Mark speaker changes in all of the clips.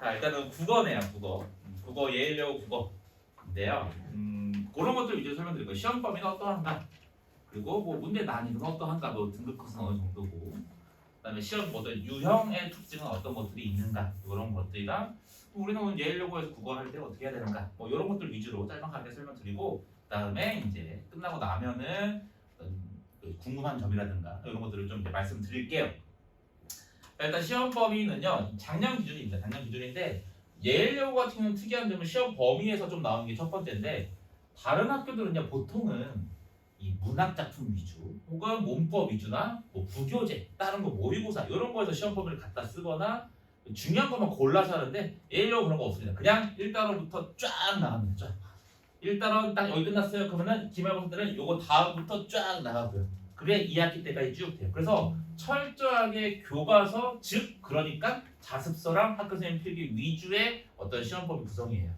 Speaker 1: 자, 일단은 국어네요, 국어. 국어 예일여고 국어인데요. 그런 것들 위주로 설명드릴 거예요. 시험 범위는 어떠한가? 그리고 뭐 문제 난이도는 어떠한가? 뭐 등급 컷은 어느 정도고. 그다음에 시험 어떤 유형의 특징은 어떤 것들이 있는가? 이런 것들이랑 우리는 예일여고에서 국어를 할 때 어떻게 해야 되는가? 뭐 이런 것들 위주로 짤막하게 설명드리고 그다음에 이제 끝나고 나면은 궁금한 점이라든가 이런 것들을 좀 이제 말씀드릴게요. 일단 시험 범위는요 작년 기준입니다. 작년 기준인데 예일여고 같은 경우는 특이한 점은 시험 범위에서 좀 나오는 게 첫 번째인데 다른 학교들은요 보통은 이 문학 작품 위주 혹은 문법 위주나 뭐 부교재 다른 거 모의고사 이런 거에서 시험 범위를 갖다 쓰거나 중요한 것만 골라서 하는데 예일여고 그런 거 없습니다. 그냥 1단원부터 쫙 나갑니다. 쫙. 1단원 딱 여기 끝났어요. 그러면은 기말고사들은 요거 다음부터 쫙 나가고요. 그게 2학기 때까지 쭉 돼요. 그래서 철저하게 교과서 즉 그러니까 자습서랑 학교 선생님 필기 위주의 어떤 시험법이 구성이에요.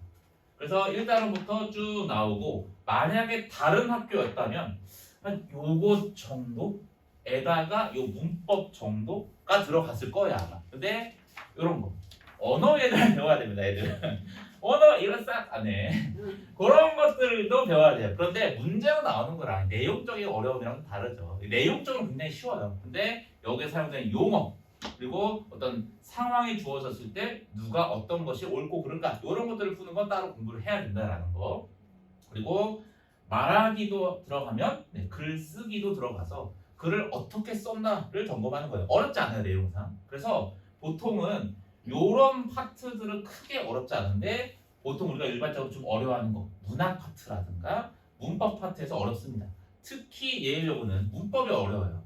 Speaker 1: 그래서 1단원부터 쭉 나오고 만약에 다른 학교였다면 한 요거 정도에다가 요 문법 정도가 들어갔을 거야 아마. 근데 요런 거 언어에 대한 배워야 됩니다. 애들은 언어 이런 싹 안해 그런 것들도 배워야 돼요. 그런데 문제가 나오는 거랑 내용적인 어려움이랑 다르죠. 내용적으로 굉장히 쉬워요. 근데 여기에 사용되는 용어 그리고 어떤 상황이 주어졌을 때 누가 어떤 것이 옳고 그른가 이런 것들을 푸는 건 따로 공부를 해야 된다라는 거. 그리고 말하기도 들어가면 글쓰기도 들어가서 글을 어떻게 썼나를 점검하는 거예요. 어렵지 않아요 내용상. 그래서 보통은 요런 파트들은 크게 어렵지 않은데 보통 우리가 일반적으로 좀 어려워하는 거 문학 파트라든가 문법 파트에서 어렵습니다. 특히 예일여고는 문법이 어려워요.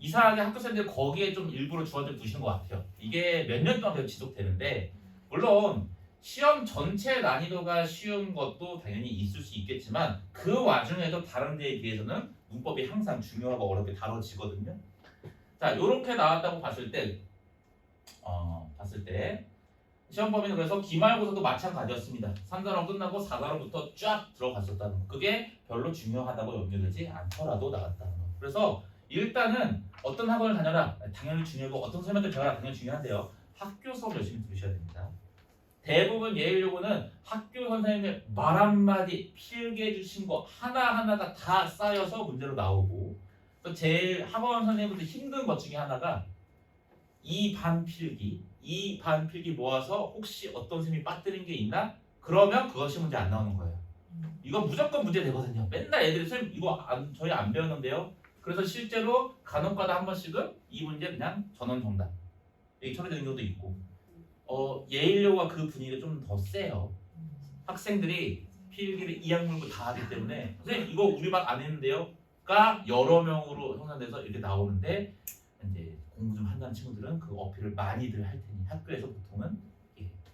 Speaker 1: 이상하게 학교 선생님들 거기에 좀 일부러 주안점 두시는 것 같아요. 이게 몇 년 동안 계속 지속되는데 물론 시험 전체 난이도가 쉬운 것도 당연히 있을 수 있겠지만 그 와중에도 다른 데에 비해서는 문법이 항상 중요하고 어렵게 다뤄지거든요. 자, 요렇게 나왔다고 봤을 때 시험 범위는 그래서 기말고사도 마찬가지였습니다. 3단원 끝나고 4단원부터 쫙 들어갔었다는 거. 그게 별로 중요하다고 연결되지 않더라도 나갔다는 거. 그래서 일단은 어떤 학원을 다녀라 당연히 중요하고 어떤 선생님들 배워라 당연히 중요한데요. 학교 수업 열심히 들으셔야 됩니다. 대부분 예일여고는 학교 선생님의 말 한마디 필기해 주신 거 하나하나가 다 쌓여서 문제로 나오고 또 제일 학원 선생님들 힘든 것 중에 하나가 이 반 필기 모아서 혹시 어떤 선생님이 빠뜨린 게 있나? 그러면 그것이 문제 안 나오는 거예요. 이거 무조건 문제 되거든요. 맨날 애들이 선생님 이거 저희 안 배웠는데요. 그래서 실제로 간혹가다 한 번씩은 이 문제 그냥 전원 정답 이렇게 처리되는 경우도 있고 예일여고가 그 분위기가 좀 더 세요. 학생들이 필기를 이악물고 다 하기 때문에 선생님 이거 우리 반 안 했는데요가 여러 명으로 형성돼서 이렇게 나오는데 이제 공부 좀 한다는 친구들은 그 어필을 많이들 할 테니 학교에서 보통은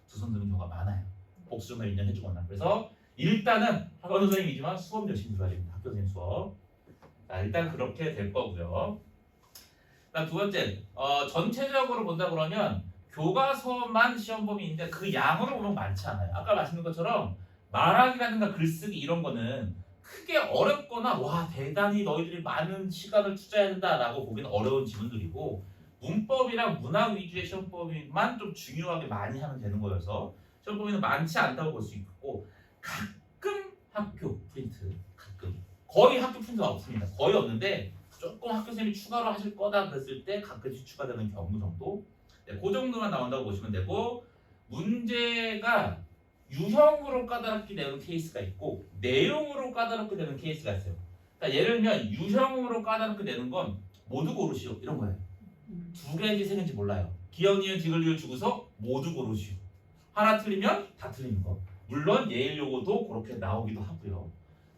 Speaker 1: 두 손 드는 경우가 많아요. 복수 좀 인정해주거나. 그래서 일단은 학원 선생님이지만 수업 열심히 들어야 됩니다. 학교 선생님 수업. 자, 일단 그렇게 될 거고요. 두 번째, 전체적으로 본다 그러면 교과서만 시험 범위인데 그 양으로 보면 많지 않아요. 아까 말씀드린 것처럼 말하기라든가 글쓰기 이런 거는 크게 어렵거나 와 대단히 너희들이 많은 시간을 투자해야 된다라고 보기는 어려운 지문들이고 문법이랑 문학 위주의 시험 범위만 좀 중요하게 많이 하면 되는 거여서 시험 범위는 많지 않다고 볼 수 있고 가끔 학교 프린트 가끔 거의 학교 프린트가 없습니다. 거의 없는데 조금 학교 선생님이 추가로 하실 거다 그랬을 때 가끔씩 추가되는 경우 정도 그 정도만 나온다고 보시면 되고 문제가 유형으로 까다롭게 내는 케이스가 있고 내용으로 까다롭게 내는 케이스가 있어요. 그러니까 예를 들면 유형으로 까다롭게 내는 건 모두 고르시오 이런 거예요. 두 개인지 세 개인지 몰라요. 기억, 니은, 디귿, 리을 주고서 모두 고르시오. 하나 틀리면 다 틀리는 거. 물론 예일여고도 그렇게 나오기도 하고요.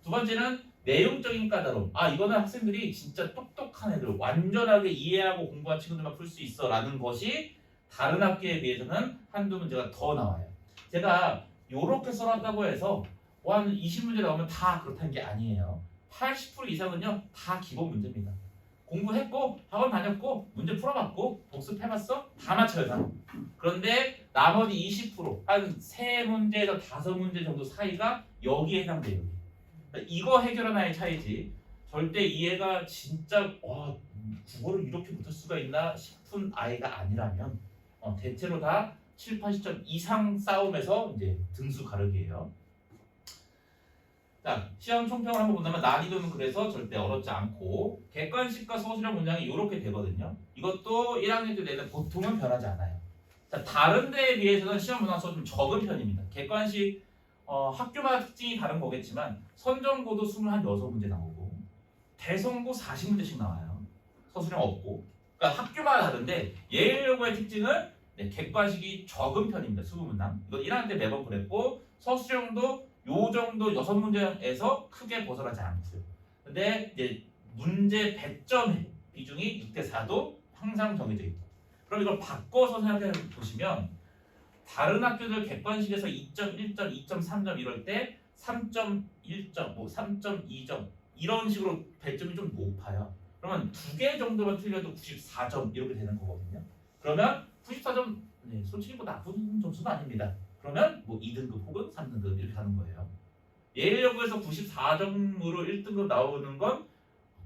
Speaker 1: 두 번째는 내용적인 까다로움. 이거는 학생들이 진짜 똑똑한 애들 완전하게 이해하고 공부한 친구들만 풀 수 있어 라는 것이 다른 학교에 비해서는 한두 문제가 더 나와요. 제가 요렇게 써놨다고 해서 한 20문제 나오면 다 그렇다는 게 아니에요. 80% 이상은요 다 기본 문제입니다. 공부했고 학원 다녔고 문제 풀어봤고 복습해봤어? 다 맞춰요 다. 그런데 나머지 20%한 3문제에서 5문제 정도 사이가 여기에 해당돼요. 그러니까 이거 해결하나의 차이지 절대 이해가 진짜 국어를 이렇게 못할 수가 있나 싶은 아이가 아니라면 대체로 다 7, 80점 이상 싸움에서 이제 등수 가르기예요. 자, 시험 총평을 한번 본다면 난이도는 그래서 절대 어렵지 않고 객관식과 서술형 문장이 이렇게 되거든요. 이것도 1학년 때 내는 보통은 변하지 않아요. 자, 다른 데에 비해서는 시험 문항수가 좀 적은 편입니다. 객관식 학교마다 특징이 다른 거겠지만 선정고도 26문제 나오고 대성고 40문제씩 나와요. 서술형 없고. 그러니까 학교마다 다른데 예일여고의 특징은 객관식이 적은 편입니다. 20문항. 이건 1학년 때 매번 그랬고 서술형도 요 정도 6문제에서 크게 벗어나지 않고요. 근데 이제 문제 100점 비중이 6대4도 항상 정해져 있고. 그럼 이걸 바꿔서 생각해 보시면 다른 학교들 객관식에서 2.1점, 2.3점 이럴 때 3.1점, 뭐 3.2점 이런 식으로 배점이 좀 높아요. 그러면 2개 정도만 틀려도 94점 이렇게 되는 거거든요. 그러면 94점 솔직히 뭐 나쁜 점수는 아닙니다. 그러면 뭐 2등급 혹은 3등급 이렇게 가는 거예요. 예일여고에서 94점으로 1등급 나오는 건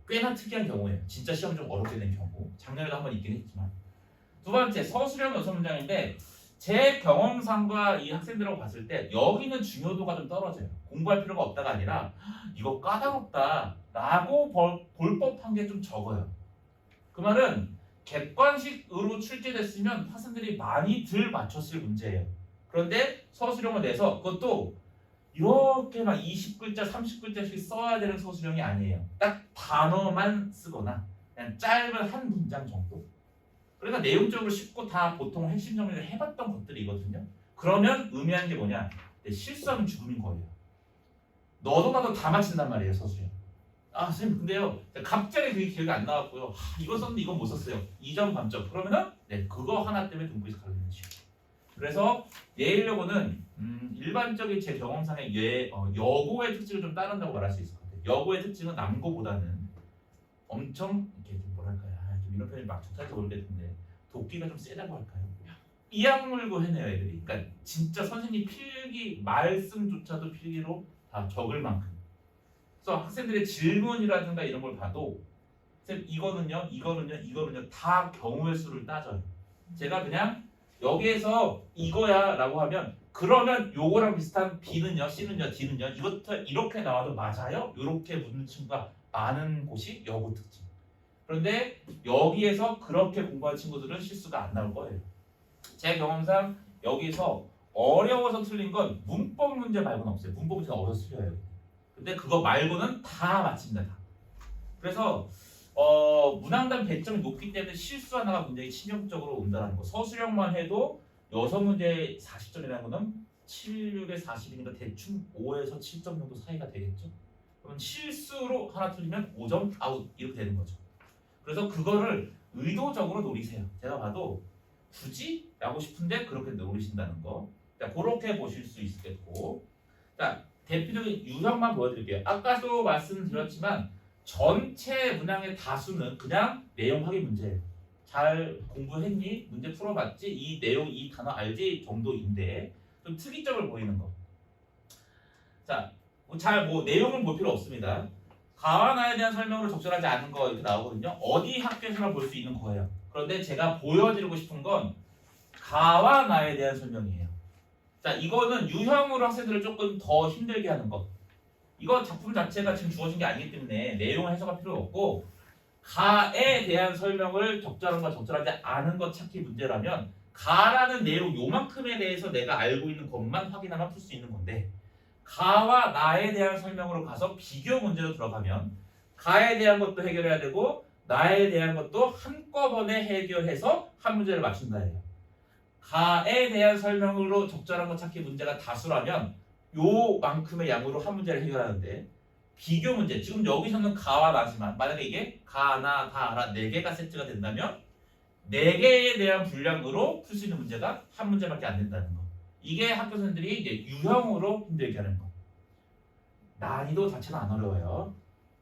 Speaker 1: 꽤나 특이한 경우예요. 진짜 시험 좀 어렵게 된 경우. 작년에도 한번 있긴 했지만. 두 번째 서술형 6문장인데 제 경험상과 이 학생들하고 봤을 때 여기는 중요도가 좀 떨어져요. 공부할 필요가 없다가 아니라 이거 까다롭다 라고 볼 법한 게 좀 적어요. 그 말은 객관식으로 출제됐으면 학생들이 많이 덜 맞췄을 문제예요. 그런데 서술형을 내서 그것도 이렇게 막 20글자, 30글자씩 써야 되는 서술형이 아니에요. 딱 단어만 쓰거나 그냥 짧은 한 문장 정도. 그러니까 내용적으로 쉽고 다 보통 핵심 정리를 해봤던 것들이거든요. 그러면 의미하는 게 뭐냐? 실수하면 죽음인 거예요. 너도 나도 다 맞힌단 말이에요, 서술형. 아, 선생님 근데요 갑자기 그게 기억이 안 나왔고요. 이거 썼는데 이건 못 썼어요. 2점 감점. 그러면은 그거 하나 때문에 등급에서 가르치는 식이에요. 그래서 예일여고는 일반적인 제 경험상의 여고의 특징을 좀 따른다고 말할 수 있을 것 같아요. 여고의 특징은 남고보다는 엄청 이렇게 좀 뭐랄까요? 좀 이런 표현이 막 좋다지 모르겠는데 도끼가 좀 세다고 할까요? 이악 물고 해내요 애들이. 그러니까 진짜 선생님 필기 말씀조차도 필기로 다 적을 만큼. 그래서 학생들의 질문이라든가 이런 걸 봐도 쌤 이거는요 다 경우의 수를 따져요. 제가 그냥 여기에서 이거야 라고 하면 그러면 요거랑 비슷한 B는요 C는요 D는요 이것부터 이렇게 나와도 맞아요? 이렇게 묻는 친구가 많은 곳이 여고 특징. 그런데 여기에서 그렇게 공부한 친구들은 실수가 안 나올 거예요. 제 경험상 여기서 어려워서 틀린 건 문법 문제 말고는 없어요. 문법 문제가 어려서 틀려요. 근데 그거 말고는 다 맞춥니다. 다. 그래서 문항당 배점이 높기 때문에 실수 하나가 굉장히 치명적으로 온다는 거. 서술형만 해도 6문제 40점이라는 거는 7, 6에 40이니까 대충 5에서 7점 정도 사이가 되겠죠. 그럼 실수로 하나 틀리면 5점 아웃 이렇게 되는 거죠. 그래서 그거를 의도적으로 노리세요. 제가 봐도 굳이? 라고 싶은데 그렇게 노리신다는 거. 자, 그렇게 보실 수 있겠고. 자, 대표적인 유형만 보여드릴게요. 아까도 말씀드렸지만 전체 문항의 다수는 그냥 내용 확인 문제예요. 잘 공부했니? 문제 풀어봤지? 이 내용, 이 단어 알지? 정도인데 좀 특이점을 보이는 거. 자, 잘 내용은 볼 필요 없습니다. 가와 나에 대한 설명으로 적절하지 않은 거 이렇게 나오거든요. 어디 학교에서나 볼 수 있는 거예요. 그런데 제가 보여드리고 싶은 건 가와 나에 대한 설명이에요. 자, 이거는 유형으로 학생들을 조금 더 힘들게 하는 것. 이거 작품 자체가 지금 주어진 게 아니기 때문에 내용을 해석할 필요 없고 가에 대한 설명을 적절한 것, 적절하지 않은 것 찾기 문제라면 가라는 내용 요만큼에 대해서 내가 알고 있는 것만 확인하면 풀 수 있는 건데 가와 나에 대한 설명으로 가서 비교 문제로 들어가면 가에 대한 것도 해결해야 되고 나에 대한 것도 한꺼번에 해결해서 한 문제를 맞춘다 해요. 가에 대한 설명으로 적절한 것 찾기 문제가 다수라면 요만큼의 양으로 한 문제를 해결하는데 비교 문제, 지금 여기서는 가와 나지만 만약에 이게 가, 나, 다, 라 4개가 세트가 된다면 4개에 대한 분량으로 풀 수 있는 문제가 한 문제밖에 안 된다는 거. 이게 학교 선생들이 이제 유형으로 힘들게 하는 거. 난이도 자체는 안 어려워요.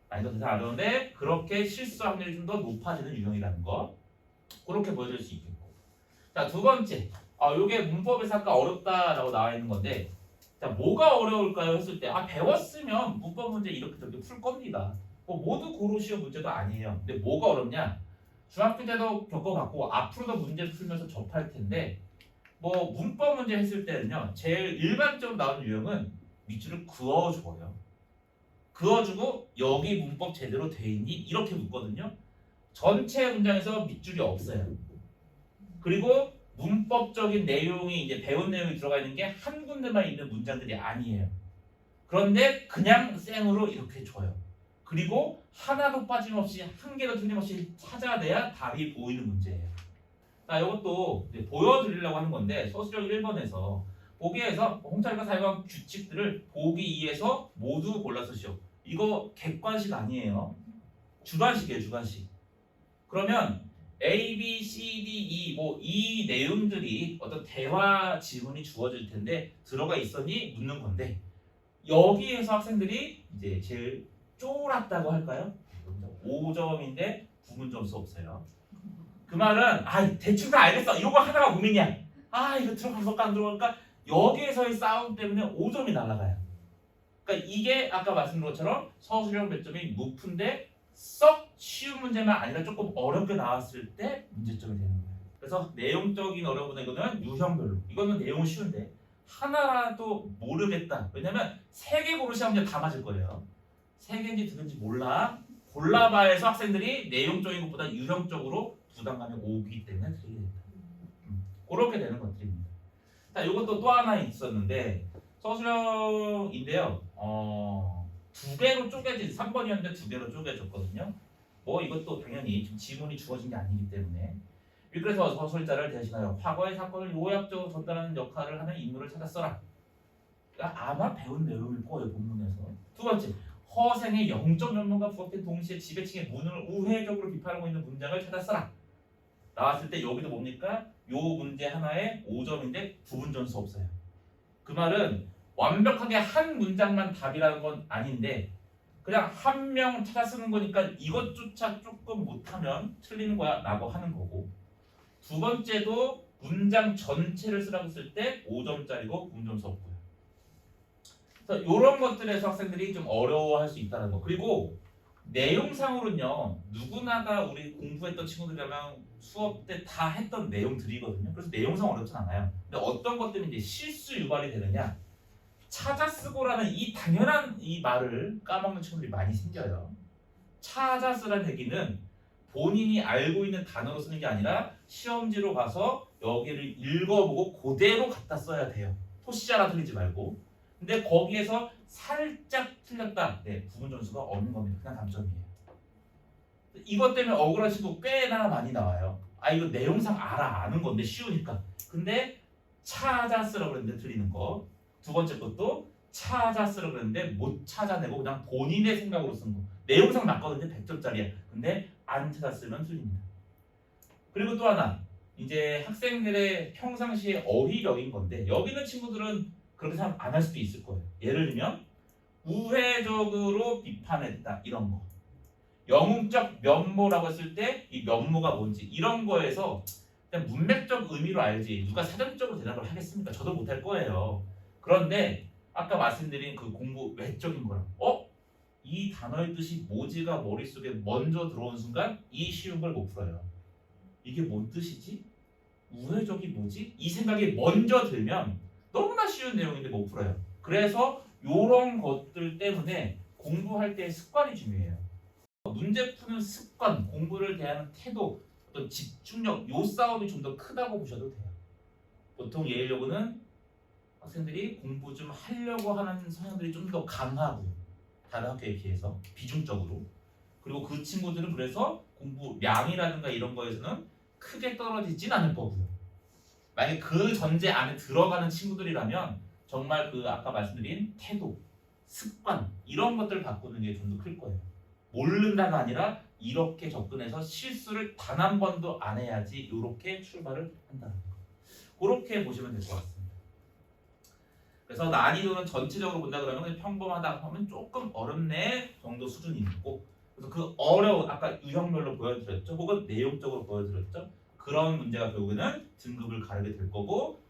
Speaker 1: 난이도 자체는 안 어려운데 그렇게 실수 확률이 좀 더 높아지는 유형이라는 거. 그렇게 보여줄 수 있겠고. 자, 두 번째. 요게 문법에서 아까 어렵다라고 나와 있는 건데 자, 뭐가 어려울까요? 했을 때 배웠으면 문법 문제 이렇게 풀 겁니다. 모두 고르시오 문제도 아니에요. 근데 뭐가 어렵냐? 중학교 때도 겪어봤고 앞으로도 문제 풀면서 접할 텐데 뭐 문법 문제 했을 때는요, 제일 일반적으로 나오는 유형은 밑줄을 그어줘요. 그어주고 여기 문법 제대로 돼 있니? 이렇게 묻거든요. 전체 문장에서 밑줄이 없어요. 그리고 문법적인 내용이 이제 배운 내용이 들어가 있는 게 한 군데만 있는 문장들이 아니에요. 그런데 그냥 생으로 이렇게 줘요. 그리고 하나도 빠짐없이 한 개도 틀림없이 찾아내야 답이 보이는 문제예요. 자, 이것도 이제 보여드리려고 하는 건데 서술형 1번에서 보기에서 홍차이가 사용한 규칙들을 보기 2에서 모두 골라 쓰시오. 이거 객관식 아니에요. 주관식이에요, 주관식. 그러면 A, B, C, D, E 뭐 이 내용들이 어떤 대화 지문이 주어질 텐데 들어가 있었니 묻는 건데 여기에서 학생들이 이제 제일 쫄았다고 할까요? 5점인데 부분 점수 없어요. 그 말은 대충 다 알겠어. 이거 하나가 고민이야. 이거 들어갈까 안 들어갈까? 여기에서의 싸움 때문에 5점이 날아가요. 그러니까 이게 아까 말씀드린 것처럼 서술형 배점이 높은데 썩 쉬운 문제만 아니라 조금 어렵게 나왔을 때 문제점이 되는 거예요. 그래서 내용적인 어려움은 이거는 유형별로. 이거는 내용은 쉬운데 하나라도 모르겠다. 왜냐면 3개 고르시면 문제 다 맞을 거예요. 3개인지 2개인지 몰라. 골라봐 해서 학생들이 내용적인 것보다 유형적으로 부담감이 오기 때문에 틀리게 된다. 그렇게 되는 것들입니다. 자, 이것도 또 하나 있었는데 서술형인데요. 2개로 쪼개진 3번이었는데 2개로 쪼개졌거든요. 뭐 이것도 당연히 지금 지문이 주어진 게 아니기 때문에 그래서 서술자를 대신하여 과거의 사건을 요약적으로 전달하는 역할을 하는 인물을 찾아 써라. 그러니까 아마 배운 내용일 거예요, 본문에서. 두 번째, 허생의 영적 면모가 부각된 동시에 지배층의 무능을 우회적으로 비판하고 있는 문장을 찾아 써라. 나왔을 때 여기도 뭡니까? 요 문제 하나에 5점인데 부분 점수 없어요. 그 말은 완벽하게 한 문장만 답이라는 건 아닌데 그냥 한 명 찾아 쓰는 거니까 이것조차 조금 못하면 틀리는 거야 라고 하는 거고, 두 번째도 문장 전체를 쓰라고 쓸 때 5점짜리고 부분 점수 없고요. 그래서 이런 것들에서 학생들이 좀 어려워할 수 있다는 거. 그리고 내용상으로는요, 누구나가 우리 공부했던 친구들이라면 수업 때 다 했던 내용들이거든요. 그래서 내용상 어렵진 않아요. 근데 어떤 것들이 이제 실수 유발이 되느냐, 찾아 쓰고라는 이 당연한 이 말을 까먹는 친구들이 많이 생겨요. 찾아 쓰라는 얘기는 본인이 알고 있는 단어로 쓰는 게 아니라 시험지로 가서 여기를 읽어보고 그대로 갖다 써야 돼요. 토시자라 틀리지 말고. 근데 거기에서 살짝 틀렸다. 네, 부분 점수가 없는 겁니다. 그냥 감점이에요. 이것 때문에 억울한 친구 꽤나 많이 나와요. 이거 내용상 아는 건데 쉬우니까. 근데 찾아 쓰라고 그랬는데 틀리는 거. 두 번째 것도 찾아 쓰라고 그랬는데 못 찾아내고 그냥 본인의 생각으로 쓴 거. 내용상 맞거든요. 100점짜리야. 근데 안 찾았으면 틀립니다. 그리고 또 하나, 이제 학생들의 평상시의 어휘력인 건데 여기 있는 친구들은 그렇게 생각 안 할 수도 있을 거예요. 예를 들면 우회적으로 비판했다 이런 거. 영웅적 면모라고 했을 때 이 면모가 뭔지 이런 거에서 그냥 문맥적 의미로 알지 누가 사전적으로 대답을 하겠습니까? 저도 못할 거예요. 그런데 아까 말씀드린 그 공부 외적인 거랑 이 단어의 뜻이 뭐지가 머릿속에 먼저 들어온 순간 이 쉬운 걸 못 풀어요. 이게 뭔 뜻이지? 우회적이 뭐지? 이 생각이 먼저 들면 너무나 쉬운 내용인데 못 풀어요. 그래서 이런 것들 때문에 공부할 때 습관이 중요해요. 문제 푸는 습관, 공부를 대하는 태도, 어떤 집중력, 요 싸움이 좀 더 크다고 보셔도 돼요. 보통 예일여고는 학생들이 공부 좀 하려고 하는 성향들이 좀 더 강하고요. 다른 학교에 비해서 비중적으로. 그리고 그 친구들은 그래서 공부량이라든가 이런 거에서는 크게 떨어지진 않을 거고요. 만약에 그 전제 안에 들어가는 친구들이라면 정말 그 아까 말씀드린 태도, 습관 이런 것들을 바꾸는 게 좀 더 클 거예요. 모른다가 아니라 이렇게 접근해서 실수를 단 한 번도 안 해야지 이렇게 출발을 한다는 거. 그렇게 보시면 될 것 같습니다. 그래서 난이도는 전체적으로 본다 그러면 평범하다 하면 조금 어렵네 정도 수준이 있고, 그래서 그 어려운 아까 유형별로 보여드렸죠, 혹은 내용적으로 보여드렸죠. 그런 문제가 결국에는 등급을 가르게 될 거고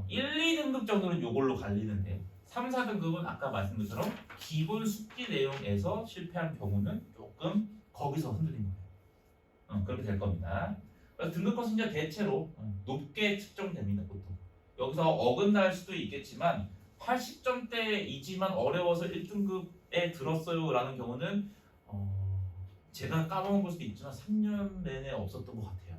Speaker 1: 1, 2등급 정도는 이걸로 갈리는데 3, 4등급은 아까 말씀드린 것처럼 기본 숙지 내용에서 실패한 경우는 조금 거기서 흔들린 거예요. 그렇게 될 겁니다. 그래서 등급컷은 이제 대체로 높게 측정됩니다. 보통 여기서 어긋날 수도 있겠지만 80점대이지만 어려워서 1등급에 들었어요라는 경우는 제가 까먹은 걸 수도 있지만 3년 내내 없었던 것 같아요.